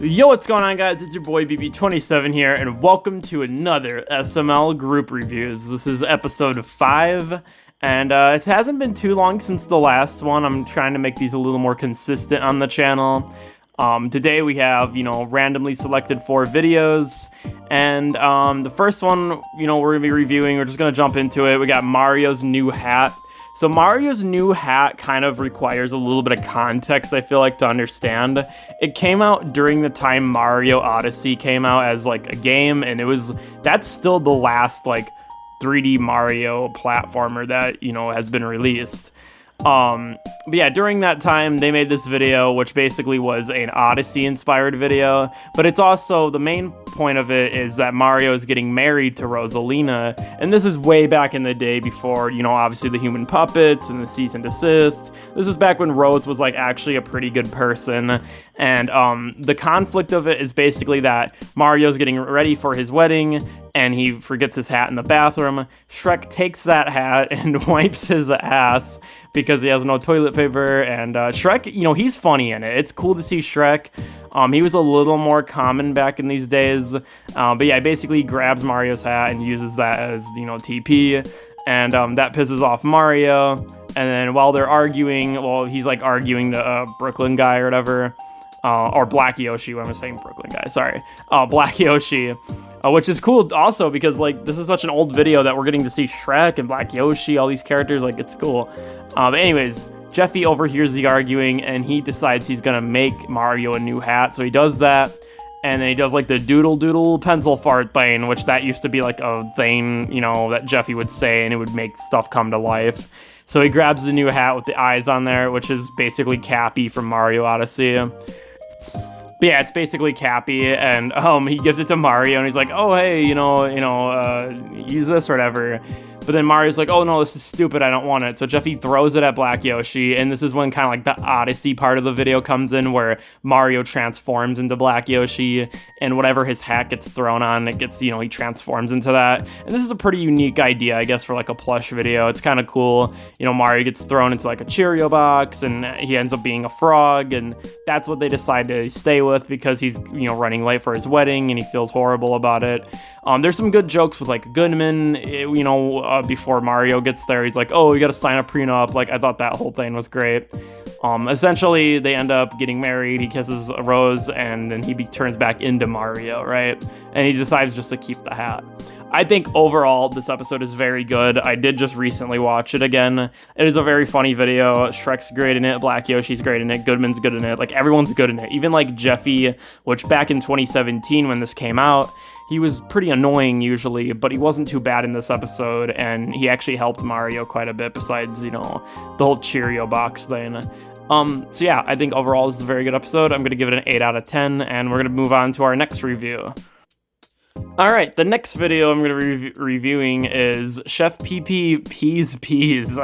Yo, what's going on, guys? It's your boy BB27 here, and welcome to another SML Group Reviews. This is episode 5, and it hasn't been too long since the last one. I'm trying to make these a little more consistent on the channel. Today we have, randomly selected 4 videos, and the first one, we're going to be reviewing. We're just going to jump into it. We got Mario's new hat. So Mario's new hat kind of requires a little bit of context, I feel like, to understand. It came out during the time Mario Odyssey came out as, like, a game, and that's still the last, like, 3D Mario platformer that, has been released. But yeah, during that time, they made this video, which basically was an Odyssey-inspired video, but it's also, the main point of it is that Mario is getting married to Rosalina, and this is way back in the day before, obviously the human puppets and the cease and desist. This is back when Rose was, like, actually a pretty good person, and, the conflict of it is basically that Mario's getting ready for his wedding, and he forgets his hat in the bathroom. Shrek takes that hat and wipes his ass because he has no toilet paper, and Shrek, he's funny in it. It's cool to see Shrek. He was a little more common back in these days, but yeah, basically he grabs Mario's hat and uses that as, TP, and that pisses off Mario, and then while they're arguing, he's like arguing the Brooklyn guy or whatever, or Black Yoshi, when I'm saying Brooklyn guy, sorry, Black Yoshi, which is cool also because, like, this is such an old video that we're getting to see Shrek and Black Yoshi, all these characters, like, it's cool. But anyways, Jeffy overhears the arguing, and he decides he's gonna make Mario a new hat, so he does that, and then he does, like, the doodle pencil fart thing, which that used to be, like, a thing, that Jeffy would say, and it would make stuff come to life. So he grabs the new hat with the eyes on there, which is basically Cappy from Mario Odyssey. But yeah, it's basically Cappy, and he gives it to Mario, and he's like, oh, hey, use this or whatever. But then Mario's like, oh no, this is stupid, I don't want it. So Jeffy throws it at Black Yoshi, and this is when kind of like the Odyssey part of the video comes in, where Mario transforms into Black Yoshi, and whatever his hat gets thrown on, it gets, he transforms into that. And this is a pretty unique idea, I guess, for like a plush video. It's kind of cool. Mario gets thrown into like a Cheerio box, and he ends up being a frog, and that's what they decide to stay with because he's, running late for his wedding, and he feels horrible about it. There's some good jokes with, like, Goodman, before Mario gets there. He's like, oh, you gotta sign a prenup. Like, I thought that whole thing was great. Essentially, they end up getting married. He kisses Rose, and then he turns back into Mario, right? And he decides just to keep the hat. I think overall, this episode is very good. I did just recently watch it again. It is a very funny video. Shrek's great in it. Black Yoshi's great in it. Goodman's good in it. Like, everyone's good in it. Even, like, Jeffy, which back in 2017 when this came out, he was pretty annoying usually, but he wasn't too bad in this episode, and he actually helped Mario quite a bit besides, the whole Cheerio box thing. So yeah, I think overall this is a very good episode. I'm going to give it an 8 out of 10, and we're going to move on to our next review. Alright, the next video I'm going to be reviewing is Chef PP Peas.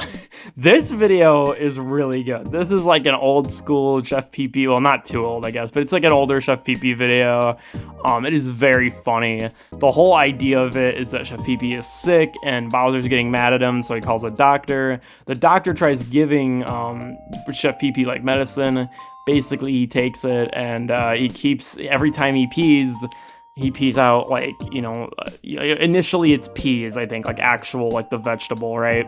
This video is really good. This is like an old school Chef PP, well, not too old, I guess, but it's like an older Chef PP video. It is very funny. The whole idea of it is that Chef PP is sick, and Bowser's getting mad at him, so he calls a doctor. The doctor tries giving Chef PP, like, medicine. Basically, he takes it, and he keeps, every time he pees out, like, initially it's peas, I think, like actual, like the vegetable, right?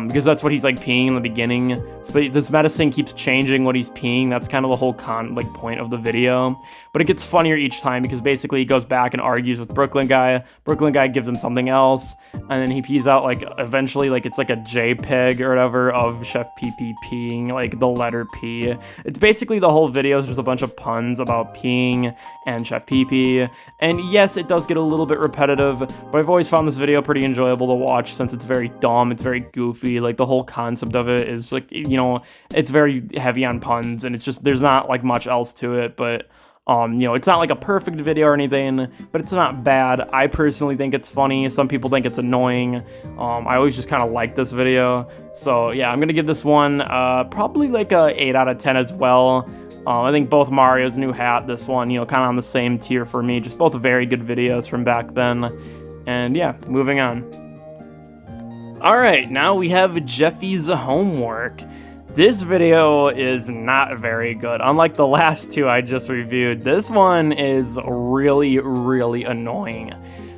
Because that's what he's like peeing in the beginning. So this medicine keeps changing what he's peeing. That's kind of the whole point of the video. But it gets funnier each time because basically he goes back and argues with Brooklyn guy. Brooklyn guy gives him something else, and then he pees out, like, eventually, like, it's like a JPEG or whatever of Chef PP peeing, like the letter P. It's basically the whole video is just a bunch of puns about peeing and Chef PP. And yes, it does get a little bit repetitive, but I've always found this video pretty enjoyable to watch since it's very dumb, it's very goofy. Like, the whole concept of it is, like, it's very heavy on puns, and it's just, there's not, like, much else to it, but it's not like a perfect video or anything, but it's not bad. I personally think it's funny. Some people think it's annoying. I always just kind of like this video. So yeah, I'm gonna give this one probably like a 8 out of 10 as well. I think both Mario's new hat, this one, kind of on the same tier for me. Just both very good videos from back then. And yeah, moving on. All right, now we have Jeffys Homework. This video is not very good. Unlike the last two I just reviewed, this one is really, really annoying.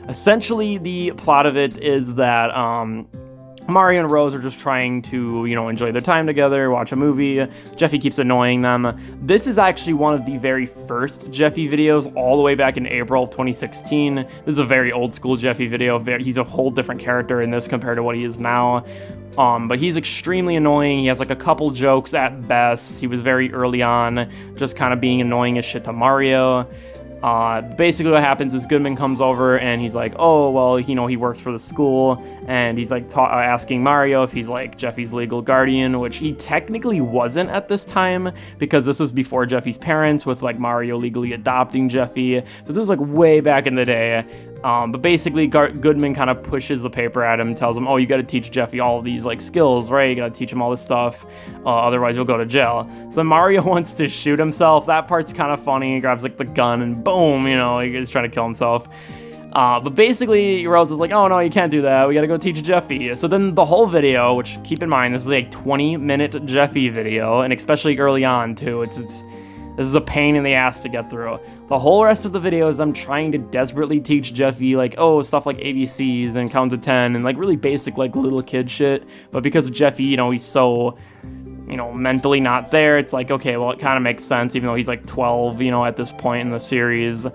Essentially, the plot of it is that Mario and Rose are just trying to, enjoy their time together, watch a movie. Jeffy keeps annoying them. This is actually one of the very first Jeffy videos, all the way back in April of 2016. This is a very old school Jeffy video. He's a whole different character in this compared to what he is now. But he's extremely annoying. He has like a couple jokes at best. He was very early on, just kind of being annoying as shit to Mario. Basically what happens is Goodman comes over and he's like, oh, well, he works for the school, and he's like asking Mario if he's like Jeffy's legal guardian, which he technically wasn't at this time, because this was before Jeffy's parents, with like Mario legally adopting Jeffy. So this is like way back in the day. But basically Goodman kind of pushes the paper at him and tells him, oh, you got to teach Jeffy all of these like skills, right? You got to teach him all this stuff, otherwise you'll go to jail. So Mario wants to shoot himself. That part's kind of funny. He grabs like the gun and boom, he's trying to kill himself. But basically Rose is like, oh no, you can't do that, we gotta go teach Jeffy. So then the whole video, which keep in mind, this is a 20-minute Jeffy video, and especially early on too, this is a pain in the ass to get through. The whole rest of the video is them trying to desperately teach Jeffy, like, stuff like ABCs and count to 10 and like really basic like little kid shit. But because of Jeffy, he's so, mentally not there, it's like, okay, well, it kind of makes sense, even though he's like 12, at this point in the series.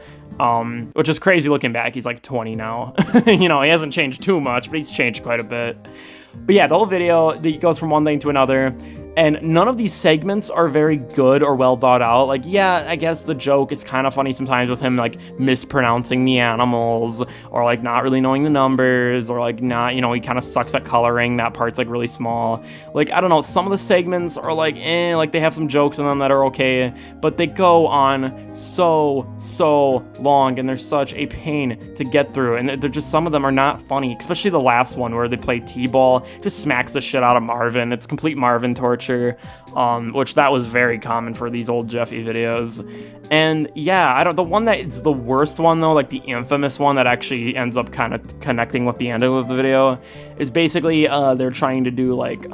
Which is crazy looking back. He's like 20 now. He hasn't changed too much, but he's changed quite a bit. But yeah, the whole video, it goes from one thing to another. And none of these segments are very good or well thought out. Like, yeah, I guess the joke is kind of funny sometimes with him, like, mispronouncing the animals, or, like, not really knowing the numbers, or, like, not, he kind of sucks at coloring. That part's, like, really small. Like, I don't know, some of the segments are, like, like, they have some jokes in them that are okay, but they go on so long, and they're such a pain to get through, and they're just, some of them are not funny, especially the last one where they play T-ball, just smacks the shit out of Marvin. It's complete Marvin torture. Which that was very common for these old Jeffy videos. And yeah, the one that is the worst one though, like the infamous one that actually ends up kind of connecting with the ending of the video, is basically they're trying to do like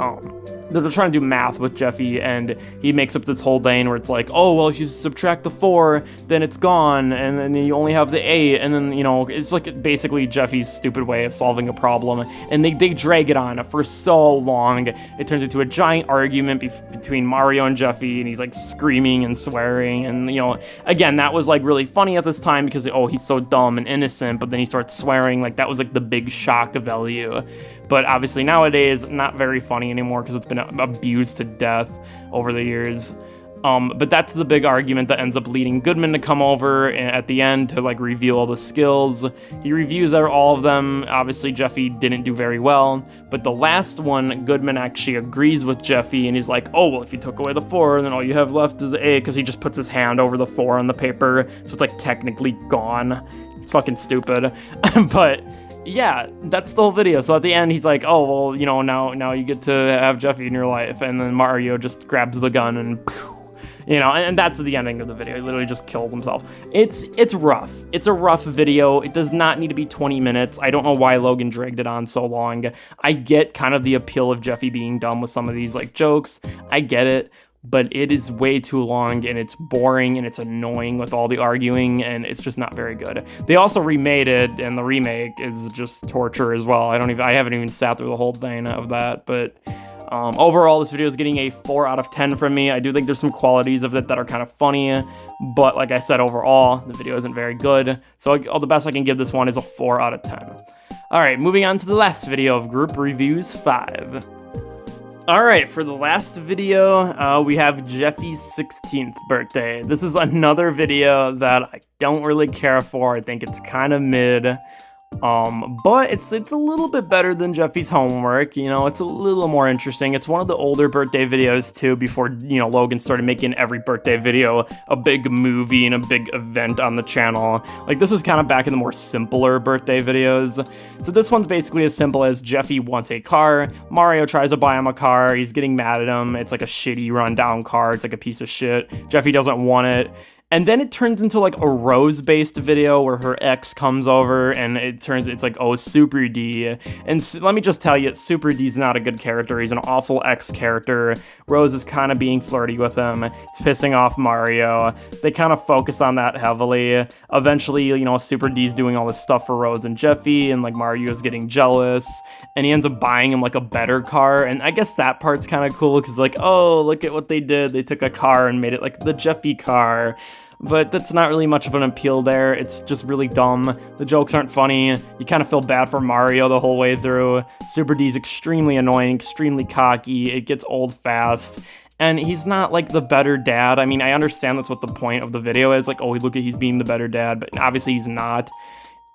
they're trying to do math with Jeffy, and he makes up this whole thing where it's like, oh, well, if you subtract the 4, then it's gone, and then you only have the 8, and then, it's like basically Jeffy's stupid way of solving a problem, and they drag it on for so long. It turns into a giant argument between Mario and Jeffy, and he's like screaming and swearing, and, again, that was like really funny at this time because, he's so dumb and innocent, but then he starts swearing, like that was like the big shock value. But obviously nowadays, not very funny anymore because it's been abused to death over the years. But that's the big argument that ends up leading Goodman to come over at the end to like reveal all the skills. He reviews all of them. Obviously Jeffy didn't do very well, but the last one, Goodman actually agrees with Jeffy, and he's like, oh, well, if you took away the 4, then all you have left is A, because he just puts his hand over the 4 on the paper, so it's like technically gone. It's fucking stupid. But yeah, that's the whole video. So at the end, he's like, oh, well, now you get to have Jeffy in your life. And then Mario just grabs the gun and, and that's the ending of the video. He literally just kills himself. It's rough. It's a rough video. It does not need to be 20 minutes. I don't know why Logan dragged it on so long. I get kind of the appeal of Jeffy being dumb with some of these, like, jokes. I get it. But it is way too long, and it's boring, and it's annoying with all the arguing, and it's just not very good. They also remade it, and the remake is just torture as well. I haven't even sat through the whole thing of that, but overall, this video is getting a 4 out of 10 from me. I do think there's some qualities of it that are kind of funny, but like I said, overall, the video isn't very good. So all the best I can give this one is a 4 out of 10. All right, moving on to the last video of Group Reviews 5. Alright, for the last video, we have Jeffy's 16th birthday. This is another video that I don't really care for. I think it's kind of mid. But it's a little bit better than Jeffys Homework, it's a little more interesting. It's one of the older birthday videos too, before, Logan started making every birthday video a big movie and a big event on the channel. Like, this is kind of back in the more simpler birthday videos. So this one's basically as simple as Jeffy wants a car, Mario tries to buy him a car, he's getting mad at him, it's like a shitty rundown car, it's like a piece of shit, Jeffy doesn't want it. And then it turns into like a Rose-based video where her ex comes over and it's like, oh, Super D. And let me just tell you, Super D's not a good character. He's an awful ex character. Rose is kind of being flirty with him. It's pissing off Mario. They kind of focus on that heavily. Eventually, you know, Super D's doing all this stuff for Rose and Jeffy, and like Mario is getting jealous, and he ends up buying him like a better car. And I guess that part's kind of cool because like, oh, look at what they did. They took a car and made it like the Jeffy car. But that's not really much of an appeal there. It's just really dumb. The jokes aren't funny. You kind of feel bad for Mario the whole way through. Super D's extremely annoying, extremely cocky. It gets old fast. And he's not like the better dad. I mean, I understand that's what the point of the video is. Like, oh, look at he's being the better dad. But obviously he's not.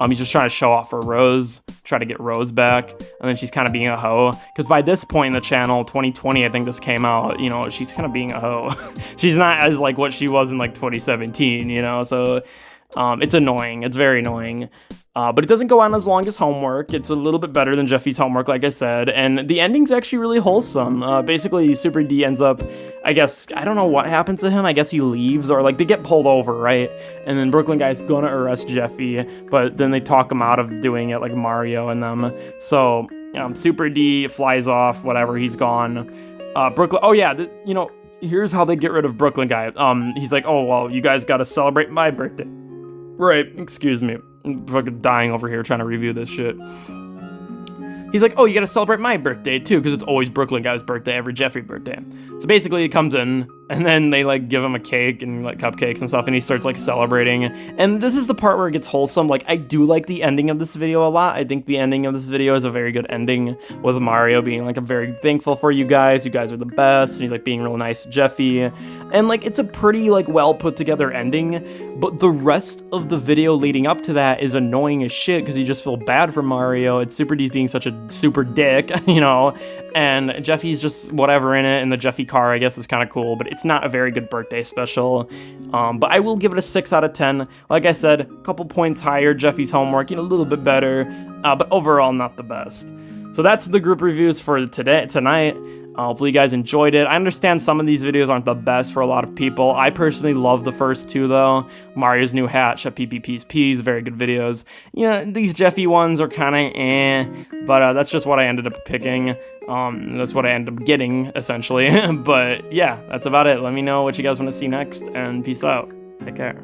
He's just trying to show off for Rose, try to get Rose back, and then she's kind of being a hoe. Because by this point in the channel, 2020, I think this came out, you know, she's kind of being a hoe. She's not as, like, what she was in, like, 2017, you know, so it's annoying. It's very annoying. But it doesn't go on as long as Homework. It's a little bit better than Jeffy's Homework, like I said, and the ending's actually really wholesome. Basically, Super D ends up, I guess, I don't know what happens to him. I guess he leaves, or like they get pulled over, right? And then Brooklyn Guy's gonna arrest Jeffy, but then they talk him out of doing it, like Mario and them. So Super D flies off, whatever, he's gone. Brooklyn, oh yeah, you know, here's how they get rid of Brooklyn Guy. He's like, oh, well, you guys gotta celebrate my birthday. Right, excuse me. I'm fucking dying over here trying to review this shit. He's like, oh, you gotta celebrate my birthday too, because it's always Brooklyn Guy's birthday, every Jeffy birthday. So basically he comes in, and then they like give him a cake and like cupcakes and stuff, and he starts like celebrating. And this is the part where it gets wholesome. Like, I do like the ending of this video a lot. I think the ending of this video is a very good ending, with Mario being like, I'm very thankful for you guys are the best, and he's like being real nice to Jeffy. And like, it's a pretty like well put together ending, but the rest of the video leading up to that is annoying as shit, because you just feel bad for Mario. It's Super D's being such a super dick, you know, and Jeffy's just whatever in it, and the Jeffy car, I guess, is kind of cool, but it's not a very good birthday special. But I will give it a 6 out of 10. Like I said, a couple points higher. Jeffy's Homework, you know, a little bit better, but overall not the best. So that's the group reviews for tonight. Hopefully you guys enjoyed it. I understand some of these videos aren't the best for a lot of people. I personally love the first two, though. Mario's New Hat, Chef PPP's Peas, very good videos. Yeah, these Jeffy ones are kind of but that's just what I ended up picking. That's what I ended up getting, essentially. But yeah, that's about it. Let me know what you guys want to see next, and peace out. Take care.